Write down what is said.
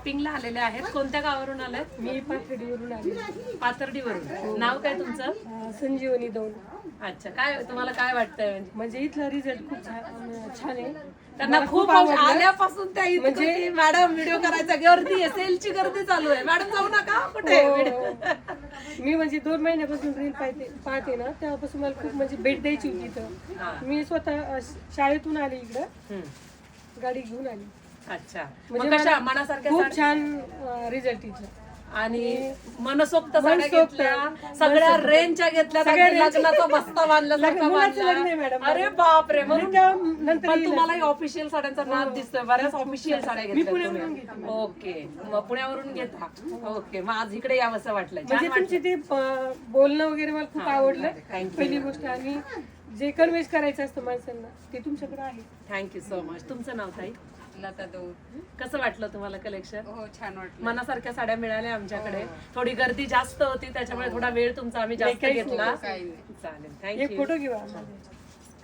शॉपिंगला आलेले आहेत. कोणत्या गावावरून आलेत? मी पाथर्डीवरून आले. पाथर्डीवरून. नाव काय तुमचं? संजीवनी दौंड. अच्छा, काय तुम्हाला काय वाटतंय? म्हणजे इथला रिझल्ट खूप छान आहे. त्यांना खूप आल्यापासून त्या म्हणजे मॅडम व्हिडिओ करायचा, गर्दी आहे, सेलची गर्दी चालू आहे, मॅडम जाऊ नका कुठे. मी म्हणजे 2 महिन्यापासून रील पाहते ना, तेव्हापासून मला खूप म्हणजे भेट द्यायची होती इथं. मी स्वतः शाळेतून आले इकडं, गाडी घेऊन आली. अच्छा, म्हणजे कशा मनासारख्या खूप छान रिझल्ट इथला. आणि मनसोक्त साड्या घेतल्या, सगळ्या रेंजच्या घेतल्या, लग्नाचा बस्ता बांधल्यासारखा बांधला. अरे बापरे. पण तुम्हाला ऑफिशियल साड्यांचा नाद दिसतोय, बऱ्याच ऑफिशियल साड्या घेतल्या. ओके, मग पुण्यावरून घेता. ओके, मग आज इकडे यावंसं वाटलं. म्हणजे तुमचे ते बोलणं वगैरे मला खूप आवडलं. पहिली गोष्ट, आणि जे कन्व्हेन्स करायचं असतं माणसांना ते तुमच्याकडे आहे. Thank you so much. तुमचं नाव ताई? लता दौड. कसं वाटलं तुम्हाला कलेक्शन? हो, छान वाटलं. मनासारख्या साड्या मिळाल्या आमच्याकडे. थोडी गर्दी जास्त होती, त्याच्यामुळे थोडा वेळ तुमचा आम्ही जास्त घेतला. काही नाही. चालेल, एक थँक्यू. फोटो घेऊ आम्हाला.